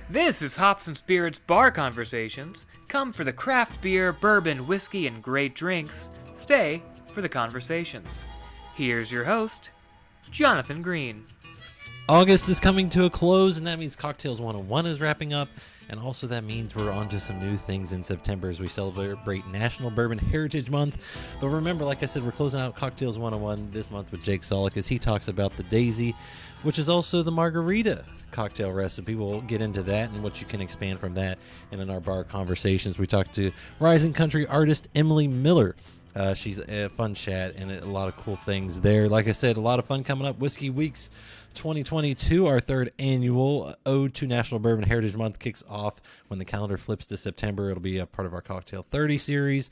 This is Hops and Spirits Bar Conversations. Come for the craft beer, bourbon, whiskey, and great drinks. Stay for the conversations. Here's your host, Jonathan Green. August is coming to a close, and that means Cocktails 101 is wrapping up, and also that means we're on to some new things in September as we celebrate National Bourbon Heritage Month. But remember, like I said, we're closing out Cocktails 101 this month with Jake Sulek as he talks about the Daisy, which is also the Margarita cocktail recipe. We'll get into that and what you can expand from that. And in our bar conversations, we talked to rising country artist Emily Miller. She's a fun chat and a lot of cool things there. Like I said, a lot of fun coming up. Whiskey Weeks 2022, our third annual Ode to National Bourbon Heritage Month, kicks off when the calendar flips to September. It'll be a part of our Cocktail 30 series.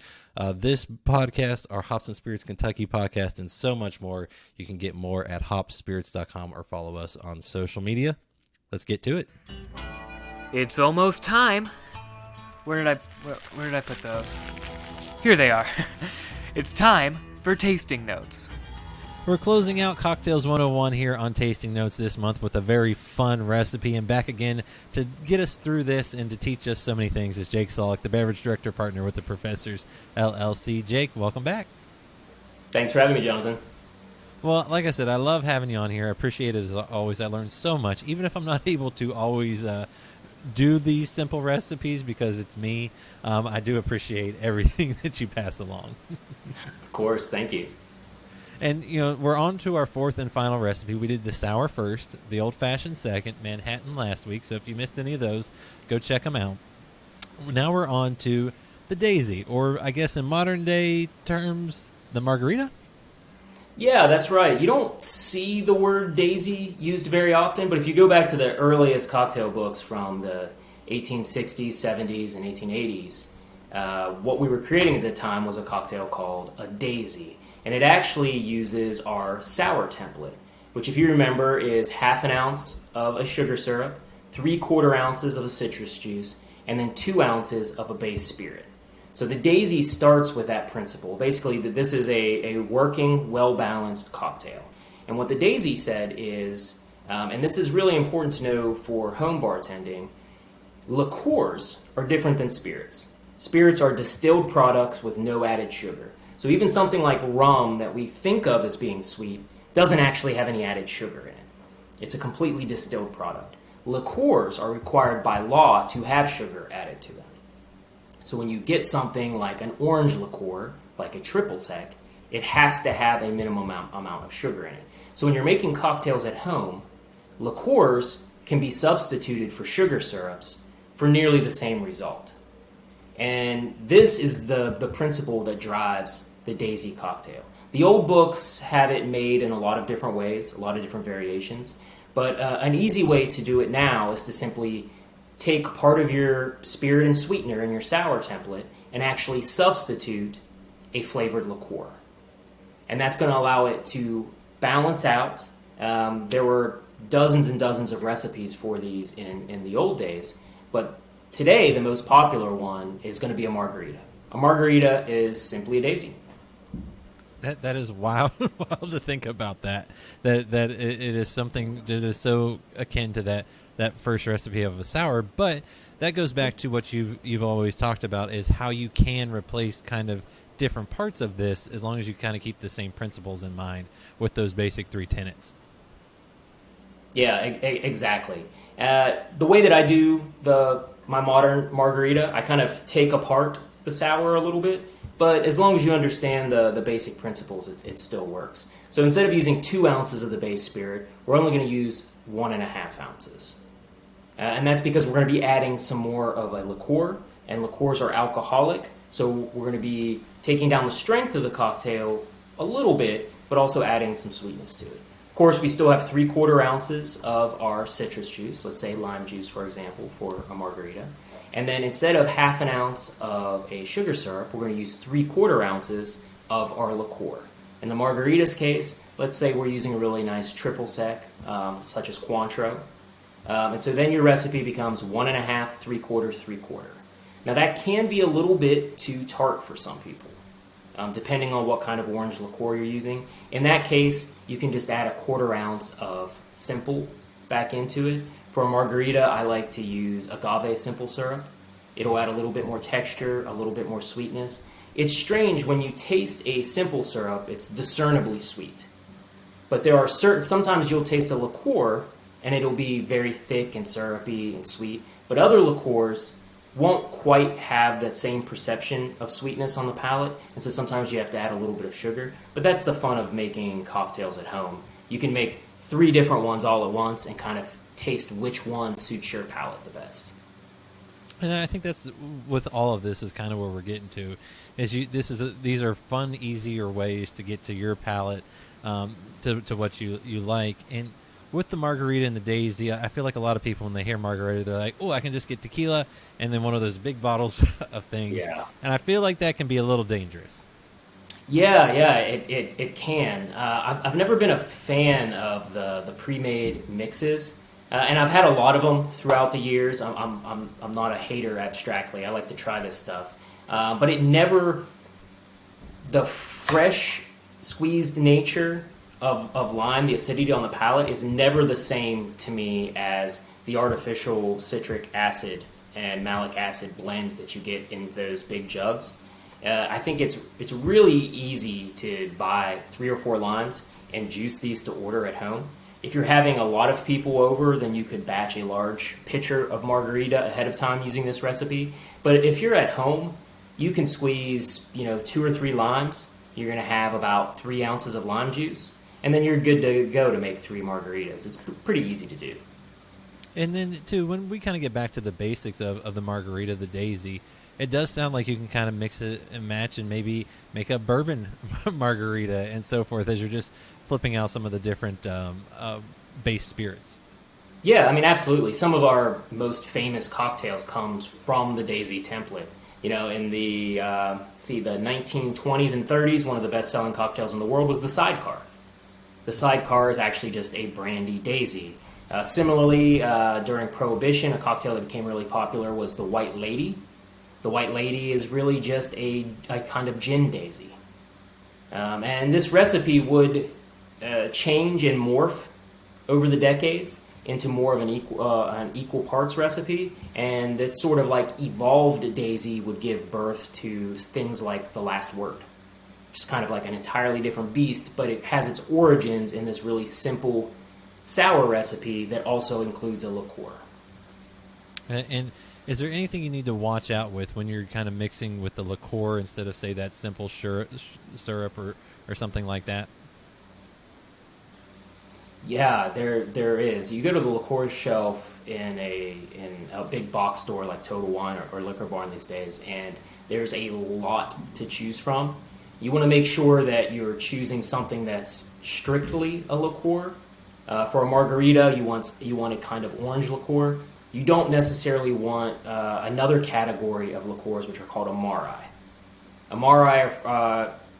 This podcast, our Hops and Spirits Kentucky podcast, and so much more. You can get more at hopspirits.com or follow us on social media. Let's get to it. It's almost time. Where did I put those? Here they are. It's time for tasting notes. We're closing out Cocktails 101 here on Tasting Notes this month with a very fun recipe. And back again to get us through this and to teach us so many things is Jake Sulek, the beverage director partner with the Professors LLC. Jake, welcome back. Thanks for having me, Jonathan. Well, like I said, I love having you on here. I appreciate it as always. I learned so much, even if I'm not able to always do these simple recipes because it's me. I do appreciate everything that you pass along. Of course, thank you. And, you know, we're on to our fourth and final recipe. We did the sour first, the old-fashioned second, Manhattan last week. So if you missed any of those, go check them out. Now we're on to the Daisy, or I guess in modern-day terms, the Margarita? Yeah, that's right. You don't see the word Daisy used very often, but if you go back to the earliest cocktail books from the 1860s, 70s, and 1880s, what we were creating at the time was a cocktail called a Daisy. And it actually uses our sour template, which if you remember is half an ounce of a sugar syrup, 3/4 ounces of a citrus juice, and then 2 ounces of a base spirit. So the Daisy starts with that principle, basically that this is a working, well-balanced cocktail. And what the Daisy said is, and this is really important to know for home bartending, liqueurs are different than spirits. Spirits are distilled products with no added sugar. So even something like rum that we think of as being sweet doesn't actually have any added sugar in it. It's a completely distilled product. Liqueurs are required by law to have sugar added to them. So when you get something like an orange liqueur, like a triple sec, it has to have a minimum amount of sugar in it. So when you're making cocktails at home, liqueurs can be substituted for sugar syrups for nearly the same result. And this is the principle that drives the Daisy cocktail. The old books have it made in a lot of different ways, a lot of different variations. But an easy way to do it now is to simply take part of your spirit and sweetener in your sour template and actually substitute a flavored liqueur. And that's going to allow it to balance out. There were dozens and dozens of recipes for these in the old days, but today the most popular one is going to be a Margarita. A Margarita is simply a Daisy. That is wild to think about that it is something that is so akin to that first recipe of a sour, but that goes back to what you've always talked about is how you can replace kind of different parts of this as long as you kind of keep the same principles in mind with those basic three tenets. Yeah, exactly. The way that I do my modern Margarita, I kind of take apart the sour a little bit, but as long as you understand the basic principles, it still works. So instead of using 2 ounces of the base spirit, we're only going to use 1.5 ounces. And that's because we're going to be adding some more of a liqueur, and liqueurs are alcoholic, so we're going to be taking down the strength of the cocktail a little bit, but also adding some sweetness to it. Of course, we still have 3/4 ounces of our citrus juice, let's say lime juice, for example, for a Margarita. And then instead of half an ounce of a sugar syrup, we're going to use 3/4 ounces of our liqueur. In the Margarita's case, let's say we're using a really nice triple sec, such as Cointreau. And so then your recipe becomes 1.5, 3/4, 3/4. Now that can be a little bit too tart for some people, depending on what kind of orange liqueur you're using. In that case, you can just add 1/4 ounce of simple back into it. For a margarita, I like to use agave simple syrup. It'll add a little bit more texture, a little bit more sweetness. It's strange when you taste a simple syrup, it's discernibly sweet. But there are sometimes you'll taste a liqueur and it'll be very thick and syrupy and sweet. But other liqueurs won't quite have that same perception of sweetness on the palate, and so sometimes you have to add a little bit of sugar. But that's the fun of making cocktails at home. You can make 3 different ones all at once and kind of taste which one suits your palate the best. And I think that's with all of this is kind of where we're getting to. These are fun, easier ways to get to your palate, to what you like. And with the margarita and the daisy, I feel like a lot of people, when they hear margarita, they're like, oh, I can just get tequila and then one of those big bottles of things. Yeah. And I feel like that can be a little dangerous. Yeah, it can. I've never been a fan of the pre-made mixes, and I've had a lot of them throughout the years. I'm not a hater abstractly. I like to try this stuff, but the fresh squeezed nature of lime, the acidity on the palate, is never the same to me as the artificial citric acid and malic acid blends that you get in those big jugs. I think it's really easy to buy 3 or 4 limes and juice these to order at home. If you're having a lot of people over, then you could batch a large pitcher of margarita ahead of time using this recipe. But if you're at home, you can squeeze 2 or 3 limes. You're going to have about 3 ounces of lime juice, and then you're good to go to make 3 margaritas. It's pretty easy to do. And then, too, when we kind of get back to the basics of the margarita, the daisy, it does sound like you can kind of mix it and match and maybe make a bourbon margarita and so forth as you're just flipping out some of the different base spirits. Yeah, I mean, absolutely. Some of our most famous cocktails comes from the daisy template. In the 1920s and 30s, one of the best-selling cocktails in the world was the sidecar. The sidecar is actually just a brandy daisy. Similarly, during Prohibition, a cocktail that became really popular was the White Lady. The White Lady is really just a kind of gin daisy. And this recipe would change and morph over the decades into more of an equal parts recipe. And this sort of like evolved daisy would give birth to things like The Last Word. Just kind of like an entirely different beast, but it has its origins in this really simple sour recipe that also includes a liqueur. And is there anything you need to watch out with when you're kind of mixing with the liqueur instead of, say, that simple syrup or something like that? Yeah, there is. You go to the liqueur shelf in a big box store like Total Wine or Liquor Barn these days, and there's a lot to choose from. You want to make sure that you're choosing something that's strictly a liqueur. For a margarita, you want a kind of orange liqueur. You don't necessarily want another category of liqueurs, which are called amari. Amari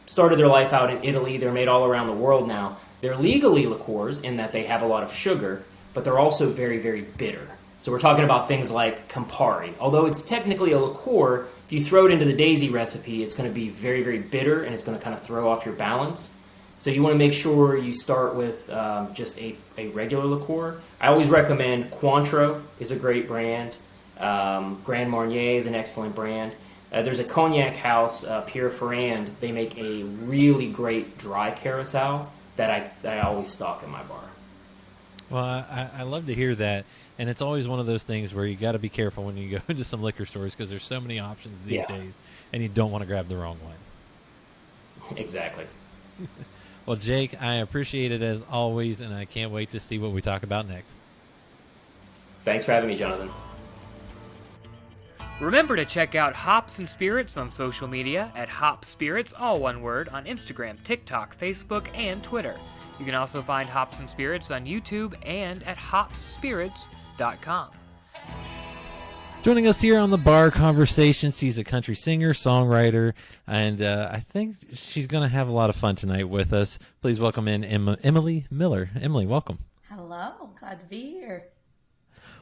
started their life out in Italy. They're made all around the world now. They're legally liqueurs in that they have a lot of sugar, but they're also very, very bitter. So we're talking about things like Campari. Although it's technically a liqueur, if you throw it into the daisy recipe, it's going to be very, very bitter, and it's going to kind of throw off your balance. So you want to make sure you start with just a regular liqueur. I always recommend Cointreau is a great brand. Grand Marnier is an excellent brand. There's a cognac house, Pierre Ferrand. They make a really great dry carousel that I always stock in my bar. Well, I love to hear that. And it's always one of those things where you got to be careful when you go into some liquor stores because there's so many options these days, and you don't want to grab the wrong one. Exactly. Well, Jake, I appreciate it as always, and I can't wait to see what we talk about next. Thanks for having me, Jonathan. Remember to check out Hops and Spirits on social media at Hop Spirits, all one word, on Instagram, TikTok, Facebook, and Twitter. You can also find Hops and Spirits on YouTube and at hopspirits.com. Joining us here on the Bar Conversation, she's a country singer, songwriter, and I think she's going to have a lot of fun tonight with us. Please welcome in Emily Miller. Emily, welcome. Hello, glad to be here.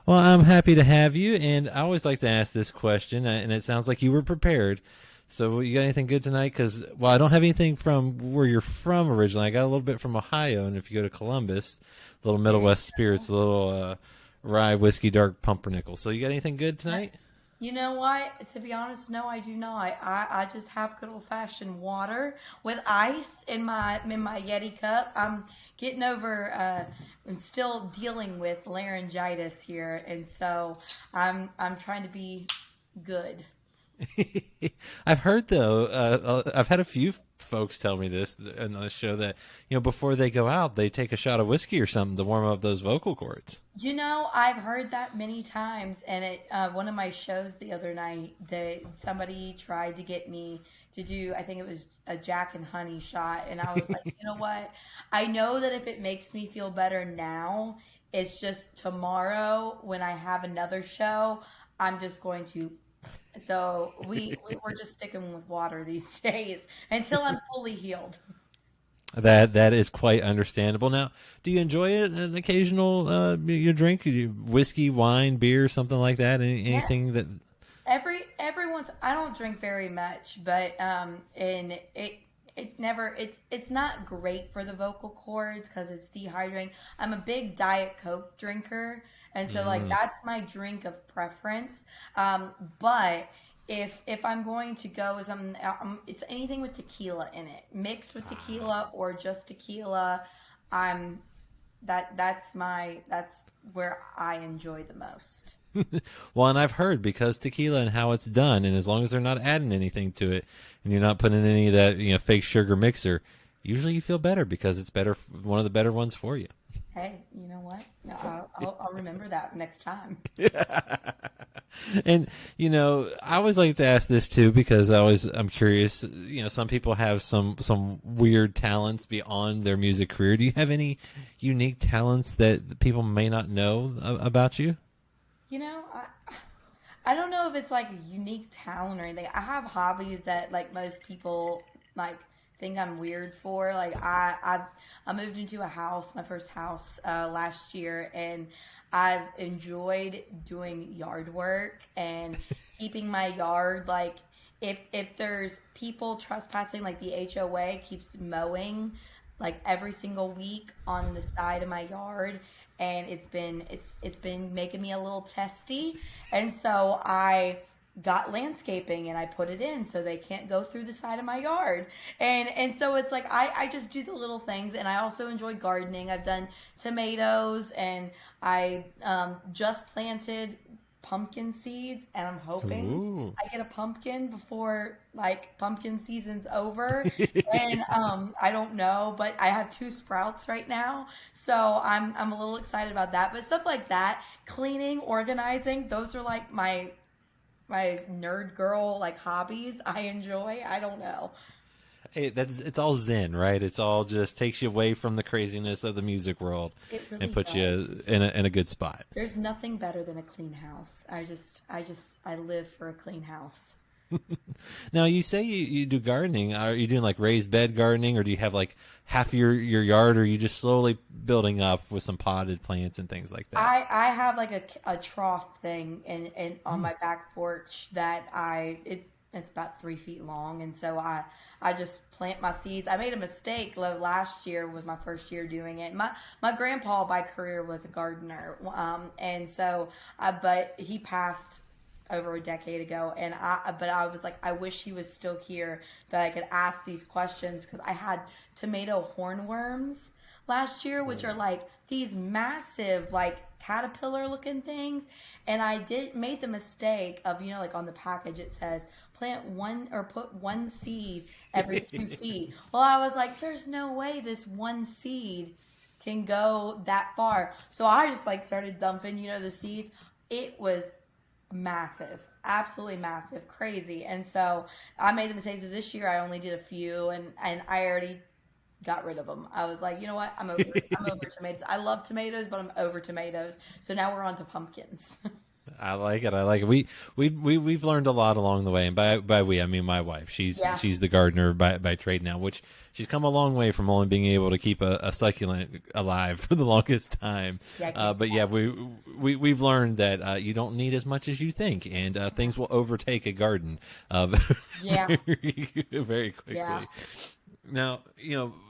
Well, I'm happy to have you, and I always like to ask this question, and it sounds like you were prepared. So you got anything good tonight? Because, well, I don't have anything from where you're from originally. I got a little bit from Ohio, and if you go to Columbus, a little Middle West spirits, a little rye whiskey dark pumpernickel. So you got anything good tonight? You know what? To be honest, no, I do not. I just have good old fashioned water with ice in my Yeti cup. I'm getting over. I'm still dealing with laryngitis here, and so I'm trying to be good. I've heard though. I've had a few folks tell me this in the show that before they go out, they take a shot of whiskey or something to warm up those vocal cords. I've heard that many times, and at one of my shows the other night, that somebody tried to get me to do, I think it was a Jack and Honey shot, and I was like, you know what? I know that if it makes me feel better now, it's just tomorrow when I have another show, I'm just going to. So we're just sticking with water these days until I'm fully healed. That is quite understandable. Now, do you enjoy it? An occasional you drink whiskey, wine, beer, something like that? Anything that every once. I don't drink very much, but and it's not great for the vocal cords because it's dehydrating. I'm a big Diet Coke drinker, and so like that's my drink of preference. But if I'm going to go, it's anything with tequila in it, mixed with tequila or just tequila. That's where I enjoy the most. Well, and I've heard because tequila and how it's done, and as long as they're not adding anything to it, and you're not putting any of that fake sugar mixer, usually you feel better because it's better, one of the better ones for you. Hey, you know what? I'll remember that next time. And I always like to ask this too because I'm curious. Some people have some weird talents beyond their music career. Do you have any unique talents that people may not know about you? I don't know if it's like a unique talent or anything. I have hobbies that like most people like think I'm weird for. Like I moved into a house, my first house last year, and I've enjoyed doing yard work and keeping my yard like if there's people trespassing, like the HOA keeps mowing like every single week on the side of my yard, and it's been making me a little testy, and so I got landscaping and I put it in so they can't go through the side of my yard, and so it's like I just do the little things, and I also enjoy gardening. I've done tomatoes, and I just planted pumpkin seeds, and I'm hoping I get a pumpkin before like pumpkin season's over. And I don't know, but I have 2 sprouts right now, so I'm a little excited about that. But stuff like that, cleaning, organizing, those are like my nerd girl like hobbies I enjoy. I don't know. Hey, it's all zen, right? It's all just takes you away from the craziness of the music world Really and puts does. you in a good spot. There's nothing better than a clean house. I live for a clean house. Now, you say you do gardening. Are you doing like raised bed gardening, or do you have like half your yard, or are you just slowly building up with some potted plants and things like that? I have like a trough thing in on my back porch that it's about 3 feet long, and so I just plant my seeds. I made a mistake last year, was my first year doing it. My grandpa by career was a gardener, and so but he passed over a decade ago, and I was like, I wish he was still here that I could ask these questions, because I had tomato hornworms last year, which are like these massive like caterpillar looking things, and I made the mistake of like on the package it says plant one or put one seed every 2 feet. Well, I was like, there's no way this one seed can go that far, so I just like started dumping the seeds. It was massive, absolutely massive, crazy. And so I made the mistakes of this year. I only did a few, and I already got rid of them. I was like, you know what? I'm over tomatoes. I love tomatoes, but I'm over tomatoes. So now we're on to pumpkins. I like it. I like it. We've learned a lot along the way, and by we I mean my wife. She's the gardener by trade now, which she's come a long way from only being able to keep a succulent alive for the longest time. But yeah, we've learned that you don't need as much as you think, and things will overtake a garden very quickly. Yeah. Now,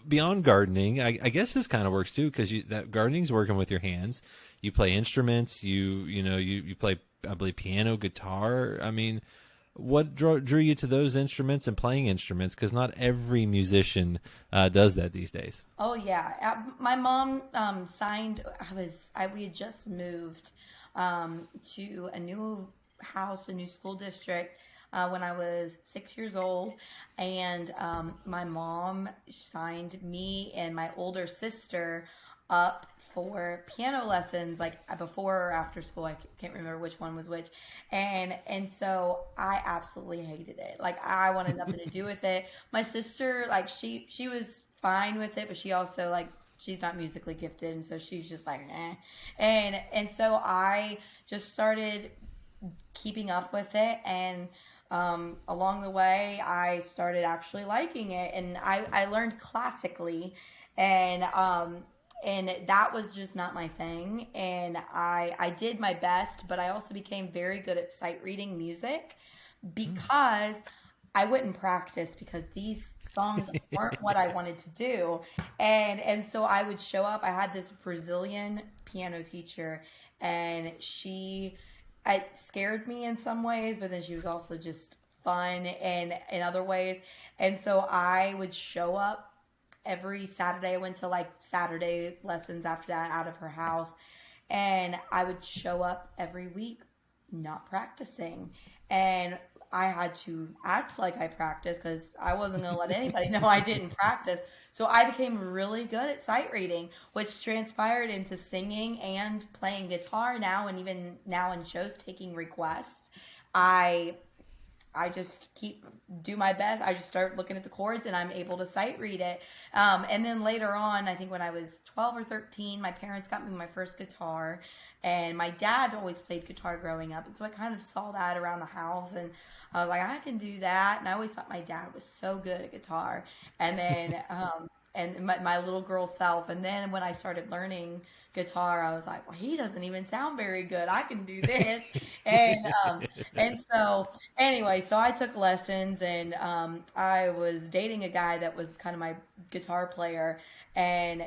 beyond gardening, I guess this kind of works too, because that gardening's working with your hands. You play instruments. You play, I believe, piano, guitar. I mean, what drew you to those instruments and playing instruments? Because not every musician does that these days. Oh yeah, my mom signed. We had just moved to a new house, a new school district. When I was 6 years old, and my mom signed me and my older sister up for piano lessons, like before or after school. I can't remember which one was which. And so I absolutely hated it. Like, I wanted nothing to do with it. My sister, like, she was fine with it, but she also, like, she's not musically gifted, and so she's just like, eh. And so I just started keeping up with it, and along the way, I started actually liking it, and I learned classically, and that was just not my thing, and I did my best, but I also became very good at sight reading music because I wouldn't practice, because these songs weren't what I wanted to do, and so I would show up. I had this Brazilian piano teacher, and it scared me in some ways, but then she was also just fun and in other ways. And so I would show up every Saturday. I went to like Saturday lessons after that out of her house. And I would show up every week not practicing. And I had to act like I practiced, because I wasn't going to let anybody know I didn't practice. So I became really good at sight reading, which transpired into singing and playing guitar now, and even now in shows taking requests. I just do my best. I just start looking at the chords, and I'm able to sight read it. And then later on, I think when I was 12 or 13, my parents got me my first guitar, and my dad always played guitar growing up. And so I kind of saw that around the house, and I was like, I can do that. And I always thought my dad was so good at guitar. And then, and my little girl self. And then when I started learning guitar, I was like, well, he doesn't even sound very good. I can do this. And so anyway, so I took lessons, and I was dating a guy that was kind of my guitar player. And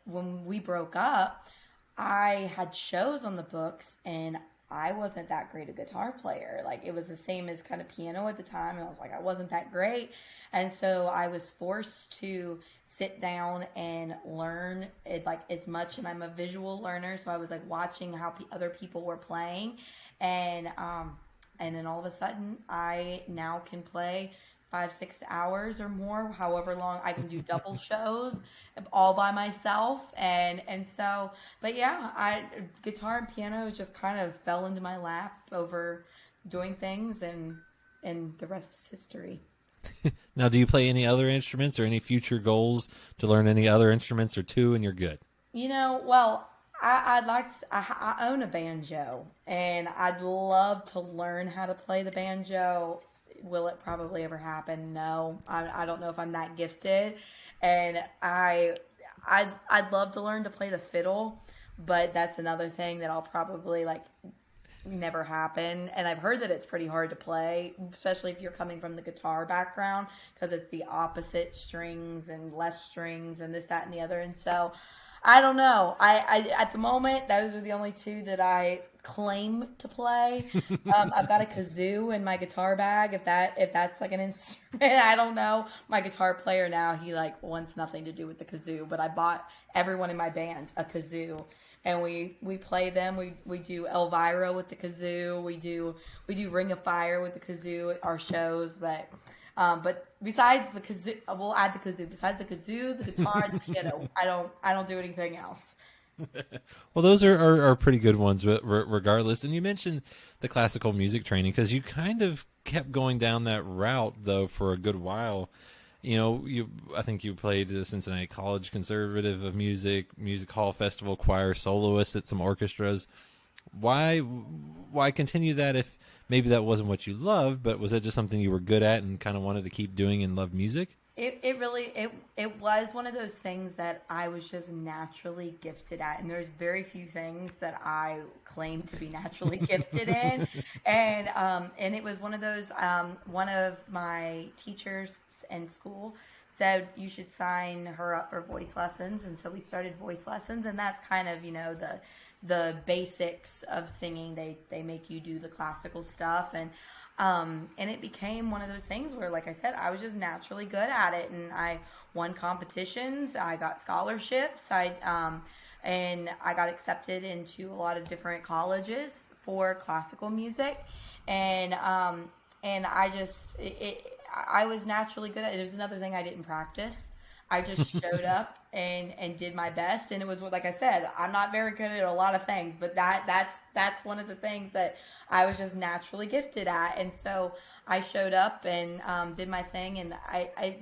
when we broke up, I had shows on the books, and I wasn't that great a guitar player. Like, it was the same as kind of piano at the time. And I was like, I wasn't that great. And so I was forced to sit down and learn it, like, as much. And I'm a visual learner, so I was like watching how other people were playing. And then all of a sudden, I now can play 5-6 hours or more, however long. I can do double shows all by myself, and so, but yeah, guitar and piano just kind of fell into my lap over doing things, and the rest is history. Now, do you play any other instruments, or any future goals to learn any other instruments or two, and you're good? Well, I own a banjo, and I'd love to learn how to play the banjo. Will it probably ever happen? No, I don't know if I'm that gifted, and I'd love to learn to play the fiddle, but that's another thing that I'll probably never happen. And I've heard that it's pretty hard to play, especially if you're coming from the guitar background, because it's the opposite strings and less strings and this, that, and the other. And so I don't know. I at the moment, those are the only two that I claim to play. I've got a kazoo in my guitar bag. If that's like an instrument, I don't know. My guitar player now, he wants nothing to do with the kazoo. But I bought everyone in my band a kazoo, and we play them. We do Elvira with the kazoo. We do Ring of Fire with the kazoo at our shows, but besides the kazoo, we'll add the kazoo. Besides the kazoo, the guitar, and the piano, I don't do anything else. Well, those are pretty good ones, regardless. And you mentioned the classical music training, because you kind of kept going down that route though for a good while. I think you played the Cincinnati College Conservative of Music Hall Festival choir, soloist at some orchestras. Why continue that if maybe that wasn't what you loved, but was that just something you were good at and kind of wanted to keep doing and love music? It really it was one of those things that I was just naturally gifted at, and there's very few things that I claim to be naturally gifted in, and it was one of those. One of my teachers in school said you should sign her up for voice lessons, and so we started voice lessons, and that's kind of the basics of singing. They make you do the classical stuff, and it became one of those things where, like I said, I was just naturally good at it, and I won competitions. I got scholarships. And I got accepted into a lot of different colleges for classical music, and I was naturally good at it. It was another thing I didn't practice. I just showed up and did my best, and it was, like I said, I'm not very good at a lot of things, but that's one of the things that I was just naturally gifted at, and so I showed up and did my thing, and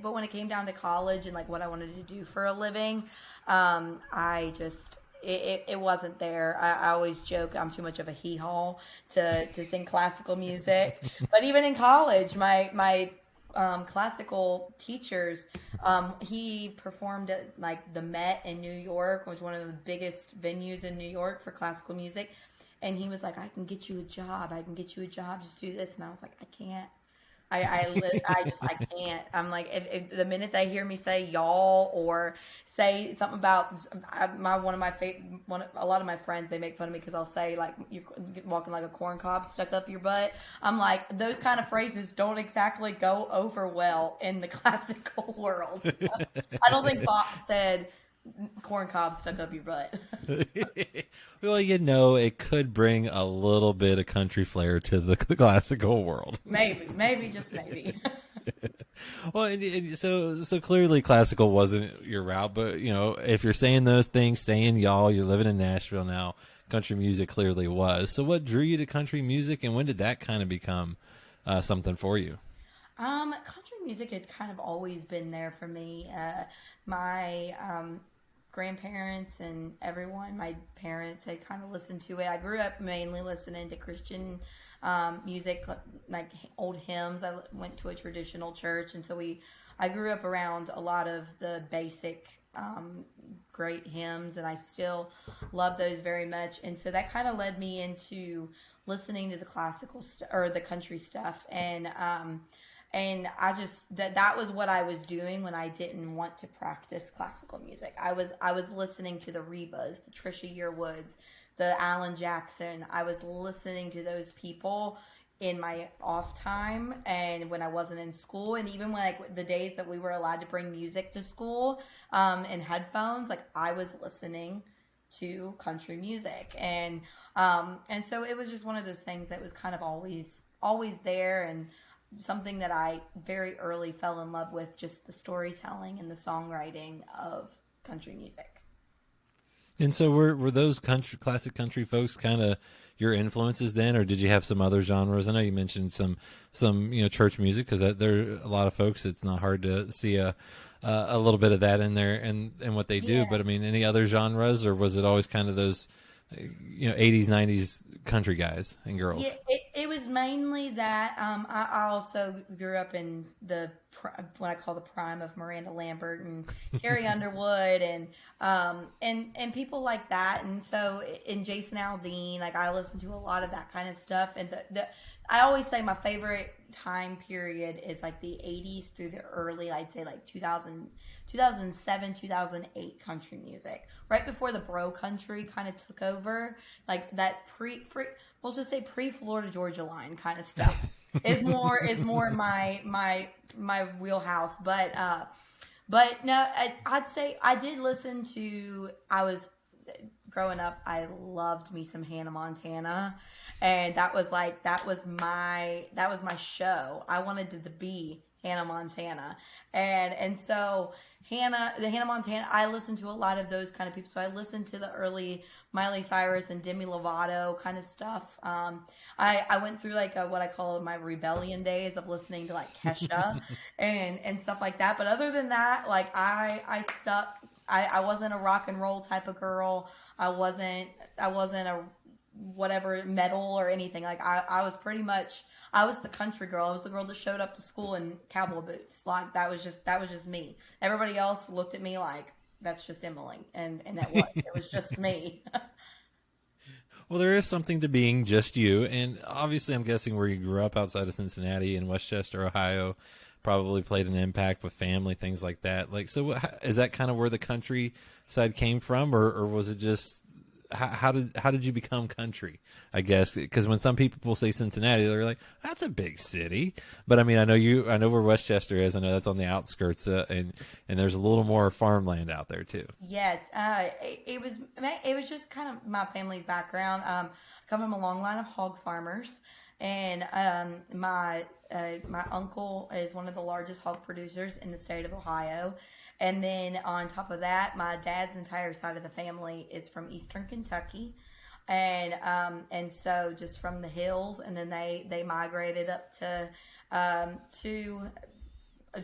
but when it came down to college and like what I wanted to do for a living, it wasn't there. I always joke I'm too much of a hee-haw to sing classical music, but even in college, my classical teachers, he performed at like the Met in New York, which is one of the biggest venues in New York for classical music, and he was like, I can get you a job, just do this, and I was like, I can't. I can't. I'm like, if the minute they hear me say y'all or say something about a lot of my friends, they make fun of me because I'll say like you're walking like a corn cob stuck up your butt. I'm like, those kind of phrases don't exactly go over well in the classical world. I don't think Bob said corn cob stuck up your butt. Well, it could bring a little bit of country flair to the classical world. Maybe, just maybe. Well, and so clearly classical wasn't your route, but if you're saying those things, saying y'all, you're living in Nashville now, country music clearly was. So what drew you to country music, and when did that kind of become something for you? Country music had kind of always been there for me. My grandparents and everyone, my parents had kind of listened to it. I grew up mainly listening to Christian music, like old hymns. I went to a traditional church, and so I grew up around a lot of the basic great hymns, and I still love those very much. And so that kind of led me into listening to the classical or the country stuff, and I just that was what I was doing when I didn't want to practice classical music. I was listening to the Rebas, the Trisha Yearwoods, the Alan Jackson. I was listening to those people in my off time and when I wasn't in school, and even when like the days that we were allowed to bring music to school in headphones, like I was listening to country music, and so it was just one of those things that was kind of always there, and something that I very early fell in love with, just the storytelling and the songwriting of country music. And so were those classic country folks kind of your influences then, or did you have some other genres? I know you mentioned some church music, because there are a lot of folks, it's not hard to see a little bit of that in there and what they do. Yeah. But I mean, any other genres, or was it always kind of those 80s, 90s country guys and girls? Yeah, it was mainly that. I also grew up in what I call the prime of Miranda Lambert and Carrie Underwood and people like that. And so in Jason Aldean, like I listened to a lot of that kind of stuff. And I always say my favorite time period is like the 80s through the early, I'd say like 2007, 2008 country music. Right before the bro country kind of took over, like that we'll just say pre-Florida Georgia Line kind of stuff is more my wheelhouse. But no, I'd say I did listen to. Growing up, I loved me some Hannah Montana, and that was my show. I wanted to be Hannah Montana, and so Hannah Montana. I listened to a lot of those kind of people. So I listened to the early Miley Cyrus and Demi Lovato kind of stuff. I went through like what I call my rebellion days of listening to like Kesha and stuff like that. But other than that, like I stuck. I wasn't a rock and roll type of girl. I wasn't a whatever medal or anything. Like I was pretty much, I was the country girl. I was the girl that showed up to school in cowboy boots. Like that was just me. Everybody else looked at me like, that's just Emily, and it was just me. Well, there is something to being just you, and obviously I'm guessing where you grew up outside of Cincinnati in Westchester, Ohio, probably played an impact with family, things like that. Like, so is that kind of where the country side came from, or was it just how did you become country? I guess because when some people say Cincinnati, they're like, that's a big city. But I mean, I know where Westchester is. I know that's on the outskirts, and there's a little more farmland out there too. Yes, it was just kind of my family background. I come from a long line of hog farmers, and my uncle is one of the largest hog producers in the state of Ohio. And then on top of that, my dad's entire side of the family is from Eastern Kentucky, and so just from the hills, and then they migrated up to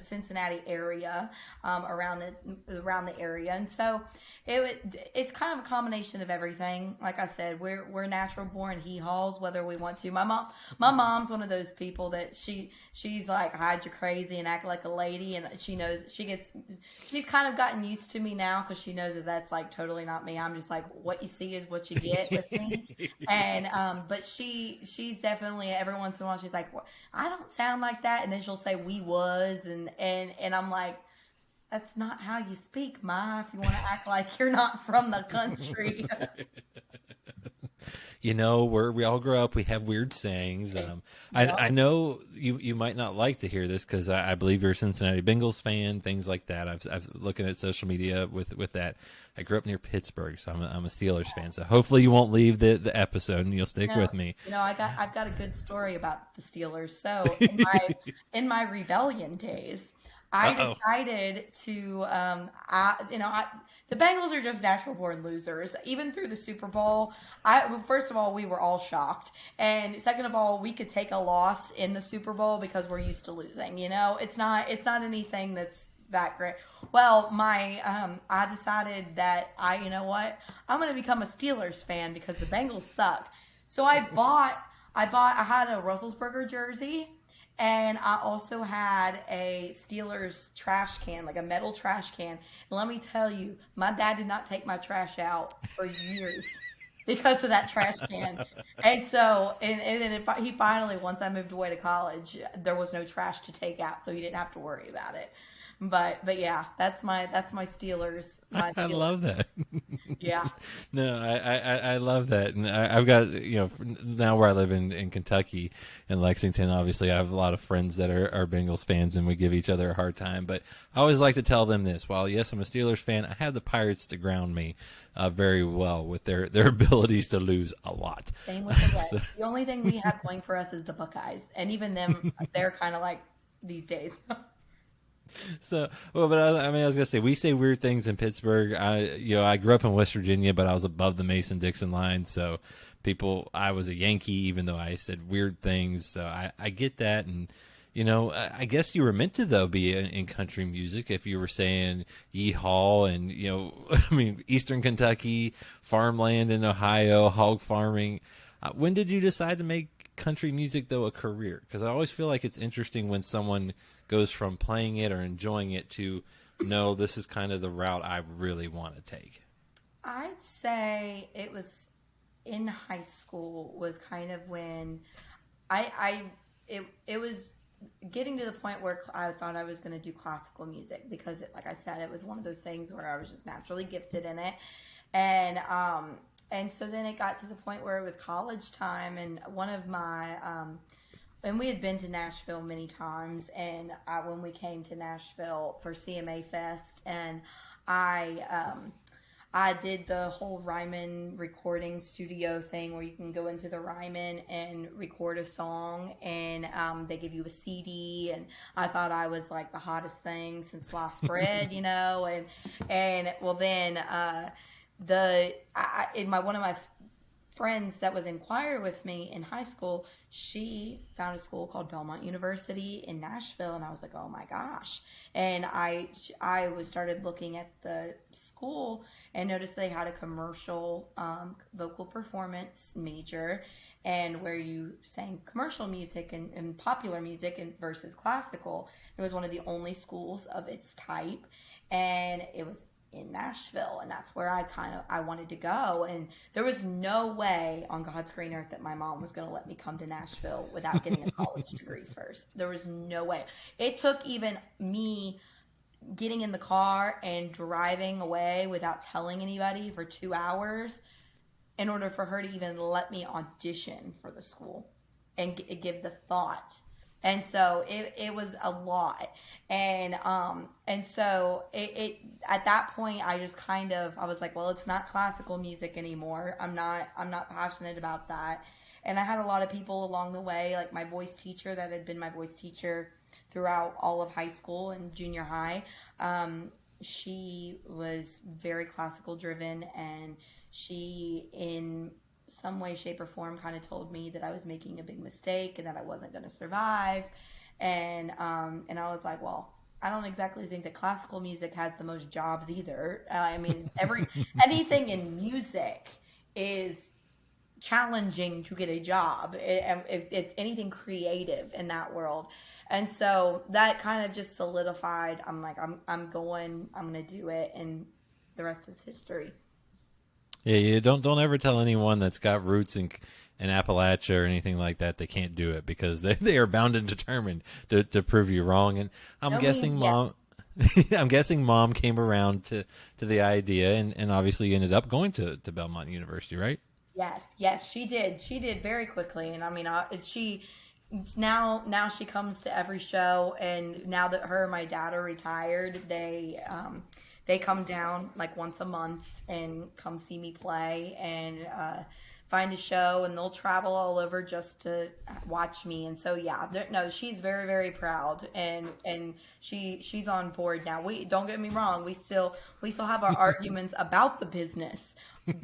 Cincinnati area, around the area, and so it's kind of a combination of everything. Like I said, we're natural born hee-haws, whether we want to. My mom's one of those people that she's like, hide your crazy and act like a lady, and she knows she's kind of gotten used to me now because she knows that that's like totally not me. I'm just like, what you see is what you get with me, and but she's definitely, every once in a while she's like, well, I don't sound like that, and then she'll say we was, and I'm like, that's not how you speak, Ma, if you want to act like you're not from the country. You know, we all grow up, we have weird sayings. I know you might not like to hear this because I believe you're a Cincinnati Bengals fan, things like that. I've looking at social media with that. I grew up near Pittsburgh, so I'm a Steelers fan. So hopefully you won't leave the episode and you'll stick with me. I've got a good story about the Steelers. So in my rebellion days, I decided to, the Bengals are just natural born losers. Even through the Super Bowl, first of all, we were all shocked. And second of all, we could take a loss in the Super Bowl because we're used to losing. You know, it's not anything that's that great. Well, I decided that you know what? I'm going to become a Steelers fan because the Bengals suck. So I had a Roethlisberger jersey. And I also had a Steelers trash can, like a metal trash can. And let me tell you, my dad did not take my trash out for years because of that trash can. And so, and then he finally, once I moved away to college, there was no trash to take out, so he didn't have to worry about it. But yeah, that's my Steelers. I love that. Yeah. No, I love that, and I've got, now where I live in Kentucky, in Lexington. Obviously, I have a lot of friends that are Bengals fans, and we give each other a hard time. But I always like to tell them this: while yes, I'm a Steelers fan, I have the Pirates to ground me very well with their abilities to lose a lot. Same with the Reds. The only thing we have going for us is the Buckeyes, and even them, they're kind of like these days. So, well, but I was gonna say, we say weird things in Pittsburgh. I grew up in West Virginia, but I was above the Mason-Dixon line, so I was a Yankee, even though I said weird things. So I get that, and I guess you were meant to though be in country music if you were saying yeehaw and I mean, Eastern Kentucky, farmland in Ohio, hog farming. When did you decide to make country music though a career? Because I always feel like it's interesting when someone goes from playing it or enjoying it to, no, this is kind of the route I really want to take. I'd say it was in high school was kind of when it was getting to the point where I thought I was going to do classical music because, like I said, it was one of those things where I was just naturally gifted in it. And so then it got to the point where it was college time, and one of my and we had been to Nashville many times, and when we came to Nashville for CMA Fest, and I did the whole Ryman recording studio thing where you can go into the Ryman and record a song, and they give you a CD, and I thought I was like the hottest thing since sliced bread, and well then one of my friends that was in choir with me in high school, she found a school called Belmont University in Nashville, and I was like, oh my gosh. And I was started looking at the school and noticed they had a commercial vocal performance major, and where you sang commercial music and popular music versus classical. It was one of the only schools of its type, and it was in Nashville, and that's where I wanted to go. And there was no way on God's green earth that my mom was going to let me come to Nashville without getting a college degree first. There was no way. It took even me getting in the car and driving away without telling anybody for 2 hours in order for her to even let me audition for the school and give the thought. And so it was a lot. And so it at that point I just I was like, well, it's not classical music anymore. I'm not passionate about that. And I had a lot of people along the way, like my voice teacher that had been my voice teacher throughout all of high school and junior high. She was very classical driven, and she, in some way, shape, or form, kind of told me that I was making a big mistake and that I wasn't going to survive. And I was like, well, I don't exactly think that classical music has the most jobs either. I mean, anything in music is challenging to get a job. If it's anything creative in that world. And so that kind of just solidified. I'm like, I'm going to do it. And the rest is history. Yeah, you don't ever tell anyone that's got roots in Appalachia or anything like that they can't do it, because they are bound and determined to prove you wrong. And I'm guessing mom came around to the idea, and obviously ended up going to Belmont University, right? Yes, she did. She did very quickly, and I mean, now she comes to every show, and now that her and my dad are retired, they come down like once a month and come see me play and find a show, and they'll travel all over just to watch me. And so, yeah, no, she's very, very proud, and she's on board now. Don't get me wrong, we still have our arguments about the business,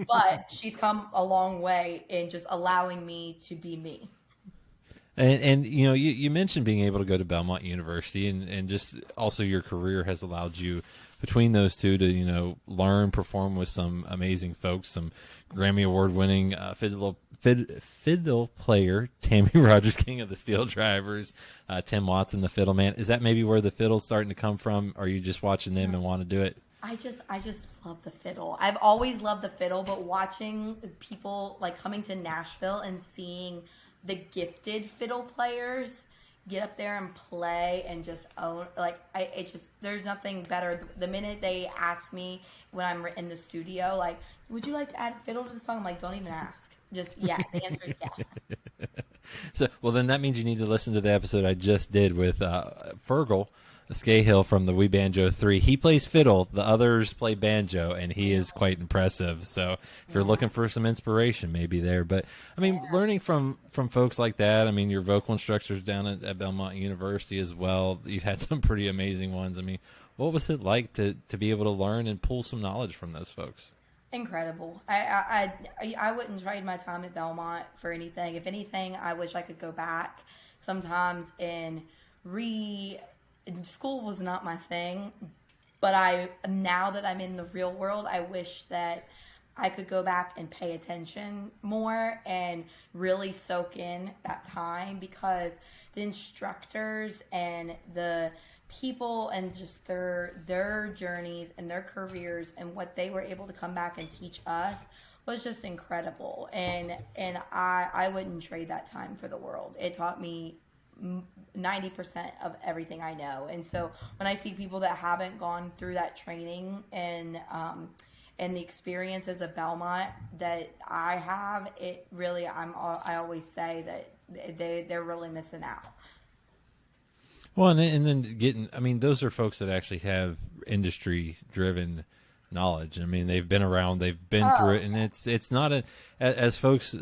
but she's come a long way in just allowing me to be me. And you know, you mentioned being able to go to Belmont University, and just also your career has allowed you, between those two, to, you know, learn, perform with some amazing folks, some Grammy Award winning fiddle player, Tammy Rogers, King of the Steel Drivers, Tim Watson, the fiddle man. Is that maybe where the fiddle's starting to come from? Or are you just watching them and want to do it? I just love the fiddle. I've always loved the fiddle, but watching people like coming to Nashville and seeing the gifted fiddle players get up there and play and just own, like, there's nothing better. The minute they ask me when I'm in the studio, like, would you like to add fiddle to the song? I'm like, don't even ask. Just, yeah, the answer is yes. So, well, then that means you need to listen to the episode I just did with Fergal Scahill from the Wee Banjo 3. He plays fiddle, the others play banjo, and he is quite impressive. So if you're looking for some inspiration, maybe there. But I mean, learning from folks like that, I mean, your vocal instructors down at Belmont University as well, you've had some pretty amazing ones. I mean, what was it like to be able to learn and pull some knowledge from those folks? Incredible. I wouldn't trade my time at Belmont for anything. If anything, I wish I could go back sometimes and school was not my thing, but now that I'm in the real world, I wish that I could go back and pay attention more and really soak in that time, because the instructors and the people and just their journeys and their careers and what they were able to come back and teach us was just incredible. And I wouldn't trade that time for the world. It taught me 90% of everything I know. And so when I see people that haven't gone through that training and the experiences of Belmont that I have, it really, I always say that they're really missing out. Well, and then I mean, those are folks that actually have industry driven knowledge. I mean, they've been around, they've been through it, and it's not as folks.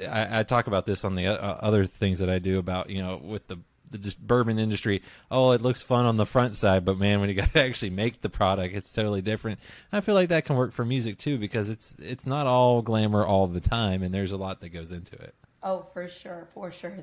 I talk about this on the other things that I do about, you know, with the just bourbon industry, oh, it looks fun on the front side, but man, when you got to actually make the product, it's totally different. I feel like that can work for music too, because it's not all glamour all the time, and there's a lot that goes into it. Oh, for sure, for sure.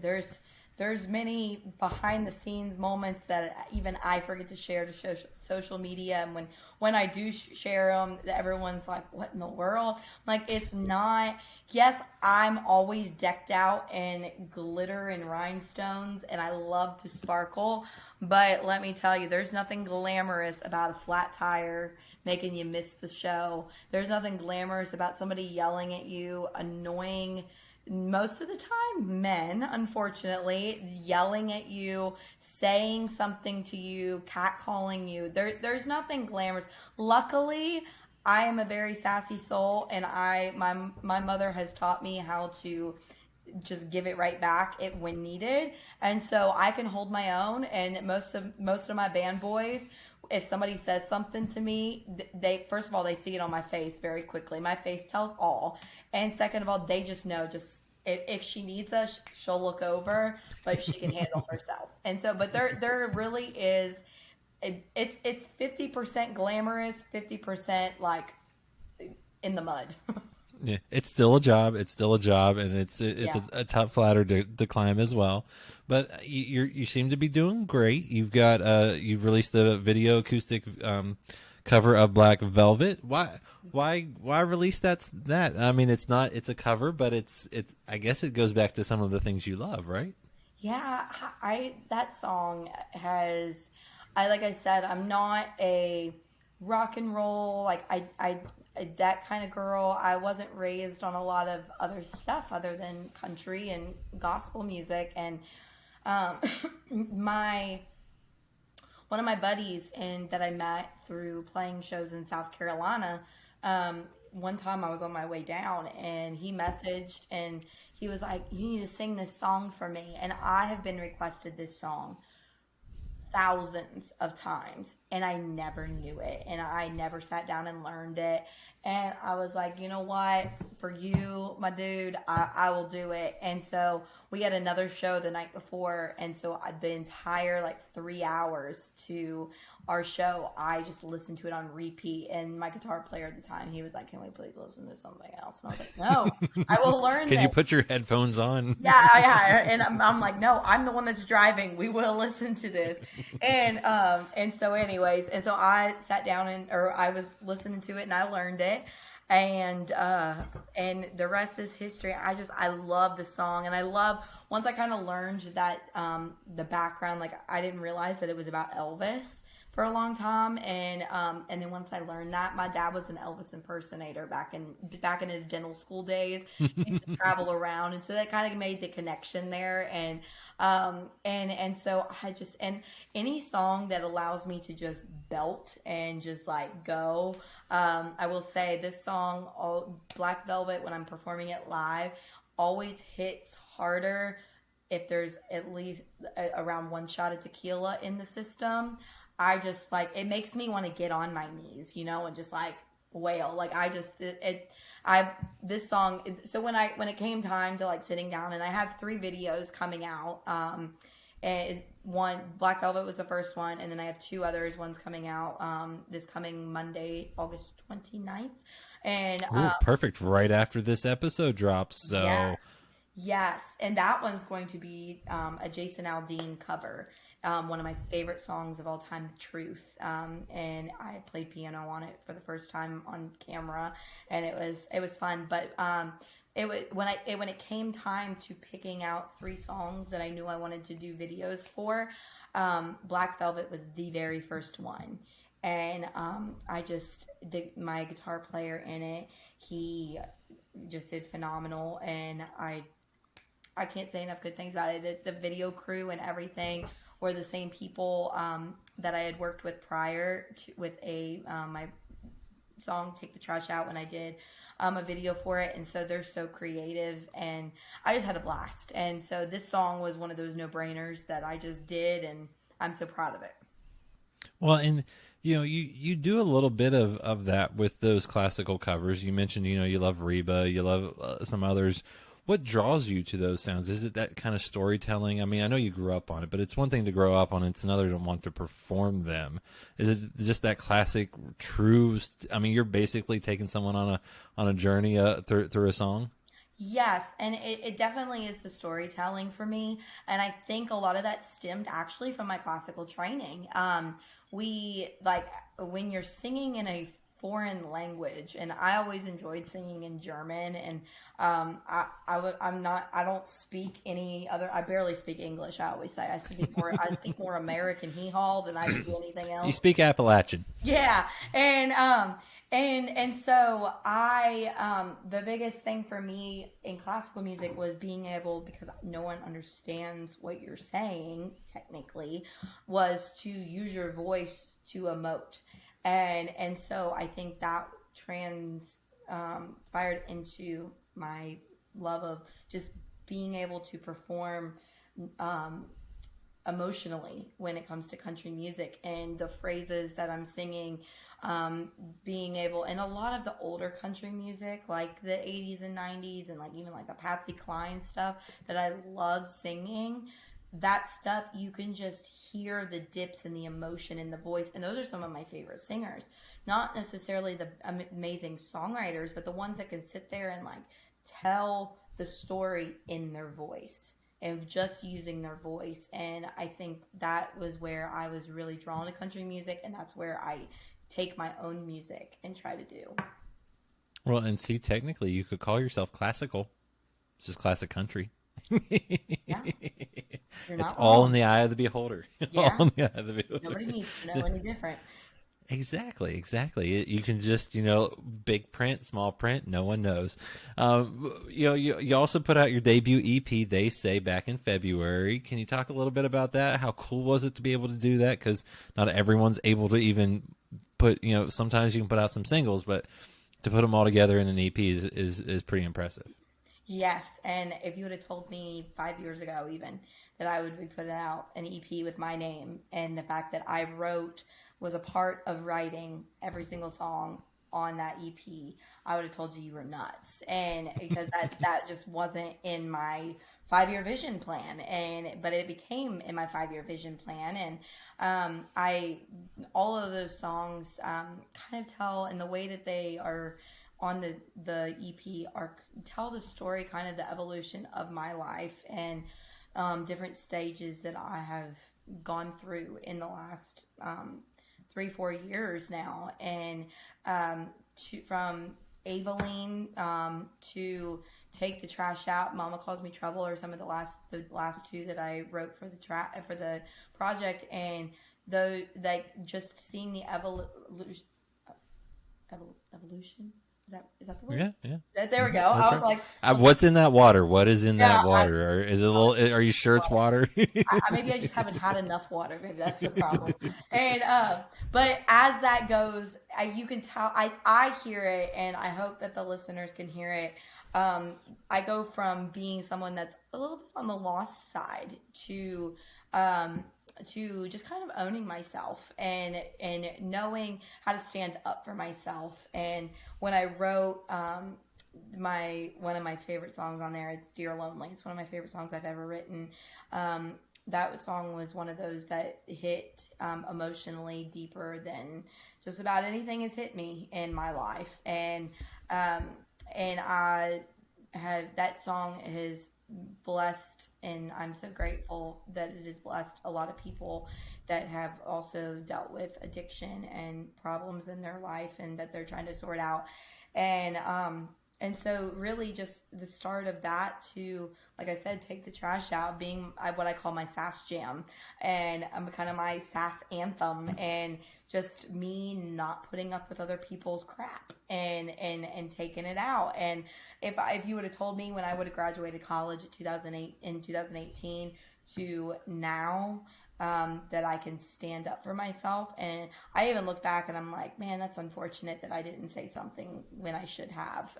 There's many behind the scenes moments that even I forget to share to social media, and when I do share them, everyone's like, "What in the world?" Like, it's not. Yes, I'm always decked out in glitter and rhinestones, and I love to sparkle. But let me tell you, there's nothing glamorous about a flat tire making you miss the show. There's nothing glamorous about somebody yelling at you, annoying. Most of the time, men, unfortunately, yelling at you, saying something to you, catcalling you. There's nothing glamorous. Luckily, I am a very sassy soul, and my mother has taught me how to just give it right back when needed, and so I can hold my own. And most of my band boys, if somebody says something to me, they first of all, they see it on my face very quickly. My face tells all. And second of all, they just know, just if she needs us, she'll look over, but she can handle herself. And so, but there really is, it's 50% glamorous, 50% like in the mud. Yeah, it's still a job. It's still a job, and it's a tough ladder to climb as well. But you seem to be doing great. You've released a video acoustic cover of Black Velvet. Why release that? I mean, it's a cover, but it's I guess it goes back to some of the things you love, right? Yeah, that song has, like I said, I'm not a rock and roll, like I that kind of girl. I wasn't raised on a lot of other stuff other than country and gospel music. And one of my buddies that I met through playing shows in South Carolina, one time I was on my way down, and he messaged, and he was like, "You need to sing this song for me." And I have been requested this song thousands of times, and I never knew it, and I never sat down and learned it. And I was like, you know what, for you, my dude, I will do it. And so we had another show the night before, and so the entire 3 hours to our show, I just listened to it on repeat. And my guitar player at the time, he was like, "Can we please listen to something else?" And I was like, "No, I will learn Can this." you put your headphones on? Yeah. And I'm like, "No, I'm the one that's driving. We will listen to this." And so anyways, and so I sat down or I was listening to it, and I learned it. And the rest is history. I love the song, and I love, once I kind of learned that the background, I didn't realize that it was about Elvis for a long time, and then once I learned that, my dad was an Elvis impersonator back in his dental school days. He used to travel around, and so that kind of made the connection there. And so and any song that allows me to just belt and just go. I will say this song, Black Velvet, when I'm performing it live, always hits harder if there's at least around one shot of tequila in the system. I just it makes me want to get on my knees, and just wail. This song. So when it came time to sitting down, and I have 3 videos coming out. And one, Black Velvet was the first one, and then I have 2 others. One's coming out this coming Monday, August 29th. And perfect, right after this episode drops. So yes, and that one's going to be a Jason Aldean cover. One of my favorite songs of all time, Truth. And I played piano on it for the first time on camera, and it was fun. But when it came time to picking out 3 songs that I knew I wanted to do videos for, Black Velvet was the very first one. And my guitar player in it, he just did phenomenal, and I can't say enough good things about it. The video crew and everything were the same people that I had worked with prior with my song "Take the Trash Out" when I did a video for it. And so they're so creative, and I just had a blast. And so this song was one of those no-brainers that I just did, and I'm so proud of it. Well, and you do a little bit of that with those classical covers. You mentioned you love Reba, you love some others. What draws you to those sounds? Is it that kind of storytelling? I mean, I know you grew up on it, but it's one thing to grow up on it. It's another to want to perform them. Is it just that classic, true? I mean, you're basically taking someone on a journey through a song. Yes, and it definitely is the storytelling for me. And I think a lot of that stemmed actually from my classical training. We like when you're singing in a foreign language, and I always enjoyed singing in German. And I don't speak any other. I barely speak English. I always say I speak more American hee haw than I do anything else. You speak Appalachian. Yeah, and so the biggest thing for me in classical music was being able, because no one understands what you're saying technically, was to use your voice to emote, and so I think that inspired into my love of just being able to perform emotionally when it comes to country music, and the phrases that I'm singing, being able, and a lot of the older country music like the 80s and 90s and like even like the Patsy Cline stuff that I love singing, that stuff you can just hear the dips and the emotion in the voice, and those are some of my favorite singers. Not necessarily the amazing songwriters, but the ones that can sit there and like tell the story in their voice and just using their voice. And I think that was where I was really drawn to country music, and that's where I take my own music and try to do. Well, and see, technically, you could call yourself classical. It's just classic country. Yeah. You're not It's all wrong. in the eye of the beholder. Yeah. All in the eye of the beholder. Nobody needs to know any different. Exactly. You can just, big print, small print, no one knows. You also put out your debut EP, They Say, back in February. Can you talk a little bit about that? How cool was it to be able to do that? Because not everyone's able to even put, sometimes you can put out some singles, but to put them all together in an EP is pretty impressive. Yes, and if you would have told me 5 years ago even that I would be putting out an EP with my name, and the fact that I was a part of writing every single song on that EP, I would have told you were nuts. And because that just wasn't in my 5-year vision plan, but it became in my 5-year vision plan. And all of those songs kind of tell, in the way that they are on the EP, tell the story, kind of the evolution of my life and different stages that I have gone through in the last 3-4 years now. And from Aveline to Take the Trash Out, Mama Calls Me Trouble, are some of the last two that I wrote for the project. And though, like, just seeing the evolution. Is that the word? Yeah. There we go. That's I was right. like, What's in that water? What is in that water? Or is it a little? Are you sure it's water? maybe I just haven't had enough water. Maybe that's the problem. And but as that goes, you can tell. I hear it, and I hope that the listeners can hear it. I go from being someone that's a little bit on the lost side to just kind of owning myself and knowing how to stand up for myself. And when I wrote one of my favorite songs on there, it's Dear Lonely. It's one of my favorite songs I've ever written. That song was one of those that hit emotionally deeper than just about anything has hit me in my life. And I have, that song has blessed, and I'm so grateful that it has blessed a lot of people that have also dealt with addiction and problems in their life, and that they're trying to sort out. And so really just the start of that to, like I said, Take the Trash Out being what I call my sass jam, and kind of my sass anthem, and just me not putting up with other people's crap and taking it out. And if you would have told me when I would have graduated college in 2018 to now, that I can stand up for myself. And I even look back and I'm like, man, that's unfortunate that I didn't say something when I should have,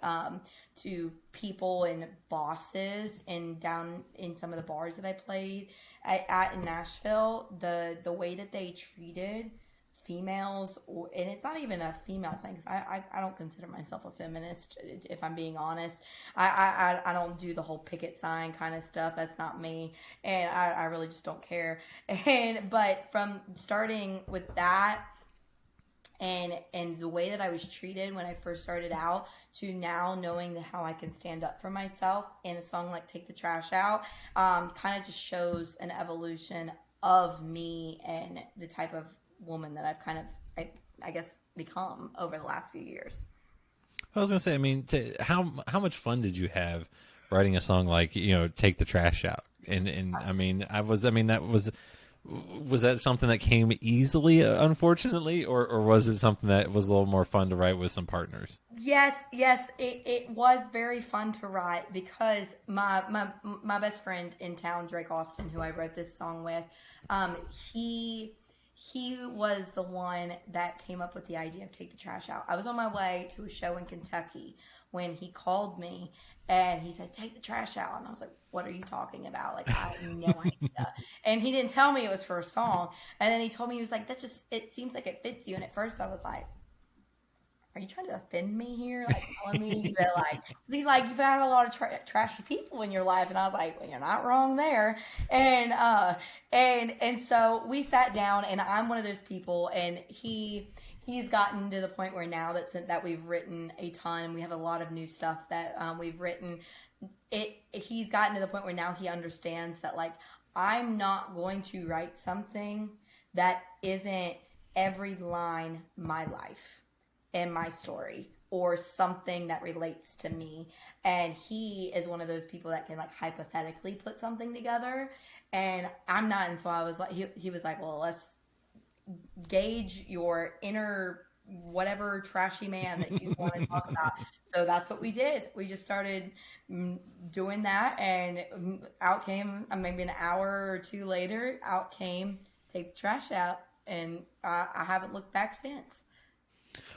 to people and bosses and down in some of the bars that I played at in Nashville. The way that they treated females, and it's not even a female thing, 'cause I don't consider myself a feminist, if I'm being honest. I don't do the whole picket sign kind of stuff. That's not me, and I really just don't care. But from starting with that, and the way that I was treated when I first started out, to now knowing how I can stand up for myself in a song like Take the Trash Out, kind of just shows an evolution of me and the type of woman that I've kind of, I guess, become over the last few years. I was gonna say, I mean, how much fun did you have writing a song like, Take the Trash Out? And I mean, was that something that came easily, unfortunately, or was it something that was a little more fun to write with some partners? Yes, it was very fun to write, because my best friend in town, Drake Austin, who I wrote this song with, he was the one that came up with the idea of Take the Trash Out. I was on my way to a show in Kentucky when he called me and he said, "Take the trash out." And I was like, "What are you talking about? Like, I have no idea." And he didn't tell me it was for a song. And then he told me, he was like, it seems like it fits you. And at first I was like, "Are you trying to offend me here? Like, telling me that, like," he's like, "You've had a lot of trashy people in your life." And I was like, "Well, you're not wrong there." And so we sat down, and I'm one of those people, and he's gotten to the point where now that we've written a ton, we have a lot of new stuff that we've written. He's gotten to the point where now he understands that, like, I'm not going to write something that isn't every line my life and my story, or something that relates to me. And he is one of those people that can, like, hypothetically put something together, and I'm not. And so I was like, he was like, "Well, let's gauge your inner whatever trashy man that you want to talk about." So that's what we did. We just started doing that, and out came, maybe an hour or two later, out came Take the Trash Out, and I haven't looked back since.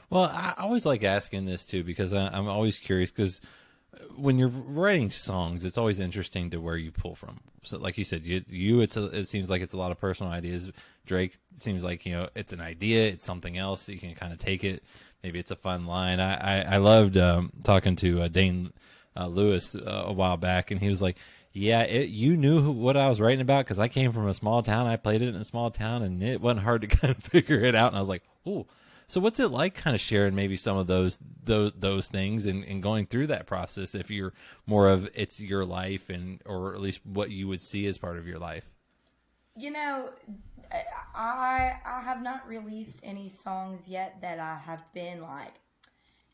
Well, I always like asking this too, because I'm always curious, because when you're writing songs, it's always interesting to where you pull from. So, like you said, it seems like it's a lot of personal ideas. Drake seems like, it's an idea, it's something else. You can kind of take it. Maybe it's a fun line. I loved talking to Dane Lewis a while back, and he was like, "Yeah, you knew what I was writing about, because I came from a small town. I played it in a small town, and it wasn't hard to kind of figure it out." And I was like, "Oh." So what's it like, kind of sharing maybe some of those things and going through that process, if you're more of it's your life, or at least what you would see as part of your life? I have not released any songs yet that I have been, like,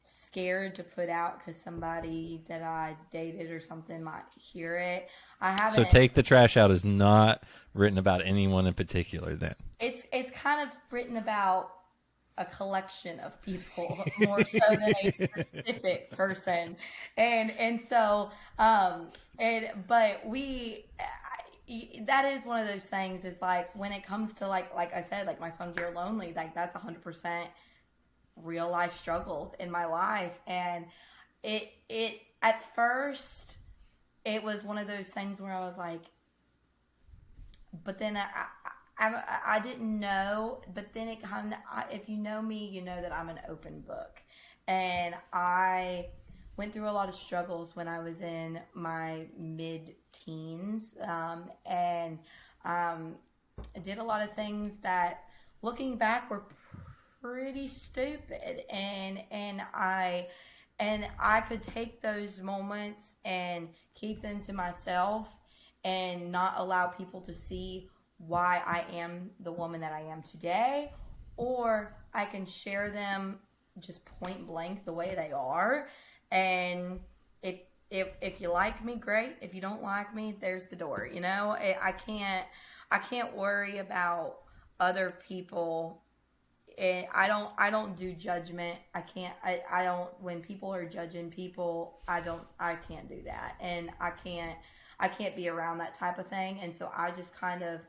scared to put out because somebody that I dated or something might hear it. I haven't. So Take the Trash Out is not written about anyone in particular, then? It's kind of written about a collection of people, more so than a specific person. That is one of those things, is like, when it comes to, like I said, like my song Dear Lonely, like, that's 100% real life struggles in my life. And it at first, it was one of those things where I was like, but then I didn't know, but then it kind of, if you know me, you know that I'm an open book. And I went through a lot of struggles when I was in my mid-teens, and I did a lot of things that, looking back, were pretty stupid. And I could take those moments and keep them to myself and not allow people to see why I am the woman that I am today, or I can share them just point blank the way they are. And if you like me, great. If you don't like me, there's the door. I can't worry about other people. I don't do judgment. I don't, when people are judging people, I can't do that. And I can't be around that type of thing. And so I just kind of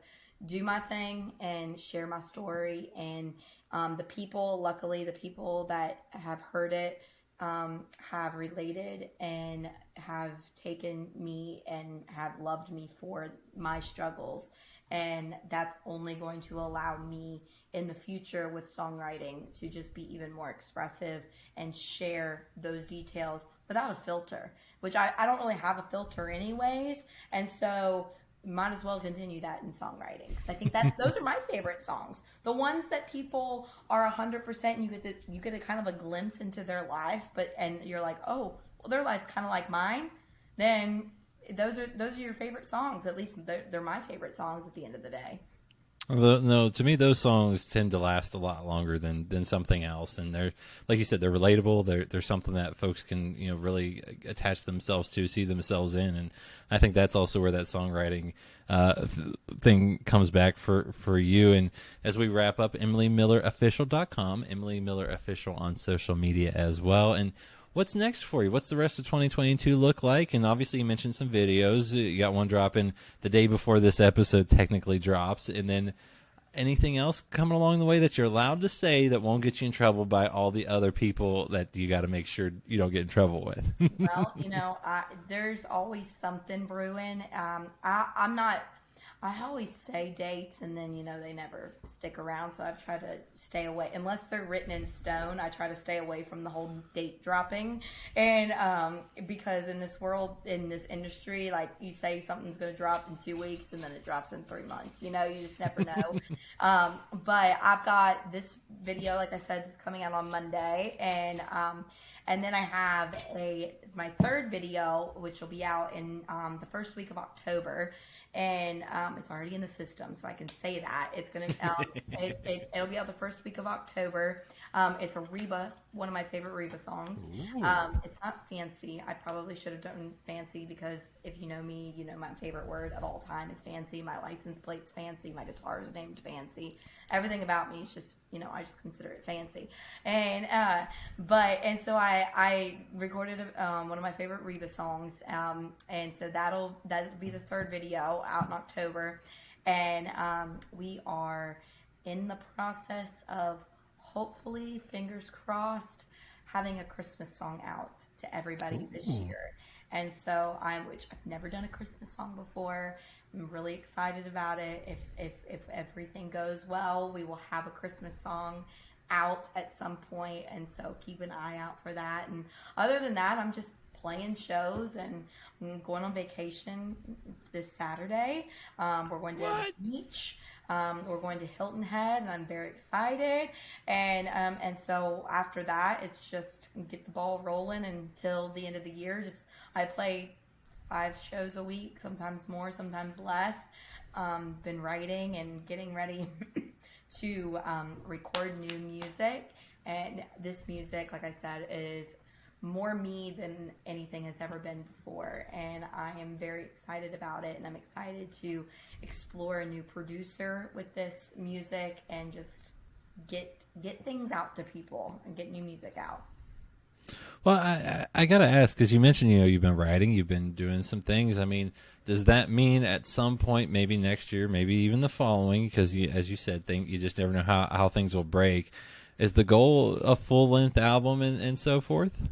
do my thing and share my story. And luckily the people that have heard it have related and have taken me and have loved me for my struggles. And that's only going to allow me in the future with songwriting to just be even more expressive and share those details without a filter, which I don't really have a filter anyways. And so might as well continue that in songwriting, because I think that those are my favorite songs. The ones that people are 100% and you get a kind of a glimpse into their life, and you're like, oh, well, their life's kind of like mine. Then those are your favorite songs. At least they're my favorite songs at the end of the day. No, to me, those songs tend to last a lot longer than something else, and they're, like you said, they're relatable. They're something that folks can really attach themselves to, see themselves in, and I think that's also where that songwriting thing comes back for you. And as we wrap up, EmilyMillerOfficial.com, Emily Miller Official on social media as well. And what's next for you? What's the rest of 2022 look like? And obviously you mentioned some videos. You got one dropping the day before this episode technically drops. And then anything else coming along the way that you're allowed to say that won't get you in trouble by all the other people that you got to make sure you don't get in trouble with? Well, there's always something brewing. I always say dates, and then they never stick around. So I've tried to stay away, unless they're written in stone. I try to stay away from the whole date dropping, and because in this world, in this industry, like you say something's going to drop in 2 weeks, and then it drops in 3 months. You just never know. But I've got this video, like I said, it's coming out on Monday, and then I have my third video, which will be out in the first week of October. And it's already in the system, so I can say that it's gonna. It'll be out the first week of October. It's a Reba, one of my favorite Reba songs. It's not fancy. I probably should have done fancy, because if you know me, my favorite word of all time is fancy. My license plate's fancy. My guitar is named Fancy. Everything about me is just, I just consider it fancy. And so I recorded one of my favorite Reba songs, and so that'll be the third video out in October, and we are in the process of, hopefully, fingers crossed, having a Christmas song out to everybody this year. And so which I've never done a Christmas song before. I'm really excited about it. If everything goes well, we will have a Christmas song out at some point, and so keep an eye out for that. And other than that, I'm just playing shows, and I'm going on vacation this Saturday. We're going to the beach. We're going to Hilton Head, and I'm very excited. And so after that, it's just get the ball rolling until the end of the year. I play 5 shows a week, sometimes more, sometimes less. Been writing and getting ready to record new music. And this music, like I said, is more me than anything has ever been before, and I am very excited about it, and I'm excited to explore a new producer with this music and just get things out to people and get new music out. Well, I gotta ask, because you mentioned you've been writing, you've been doing some things. I mean, does that mean at some point, maybe next year, maybe even the following, because as you said, you just never know how things will break, is the goal a full-length album and so forth?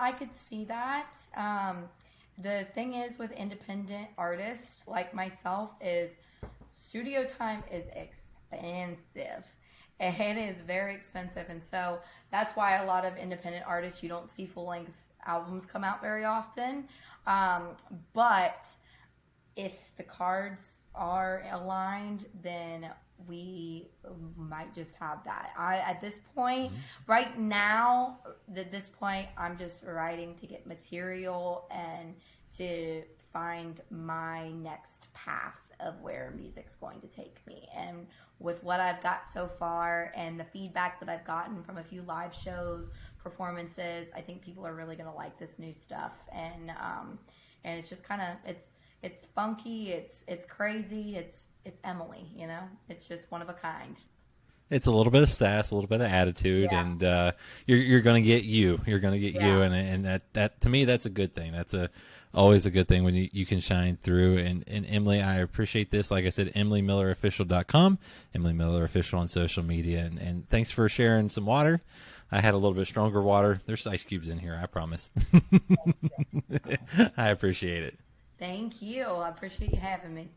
I could see that. The thing is with independent artists like myself is studio time is expensive. It is very expensive. And so that's why a lot of independent artists, you don't see full-length albums come out very often. But if the cards are aligned, then we might just have that. At this point, right now, at this point, I'm just writing to get material and to find my next path of where music's going to take me. And with what I've got so far and the feedback that I've gotten from a few live show performances, I think people are really going to like this new stuff. And it's just kind of, it's funky, it's crazy, it's Emily, it's just one of a kind. It's a little bit of sass, a little bit of attitude, and you're going to get you. You're going to get you, and that to me, that's a good thing. That's a Always a good thing when you can shine through. And Emily, I appreciate this. Like I said, EmilyMillerOfficial.com, Emily Miller Official on social media. And thanks for sharing some water. I had a little bit stronger water. There's ice cubes in here, I promise. I appreciate it. Thank you. I appreciate you having me.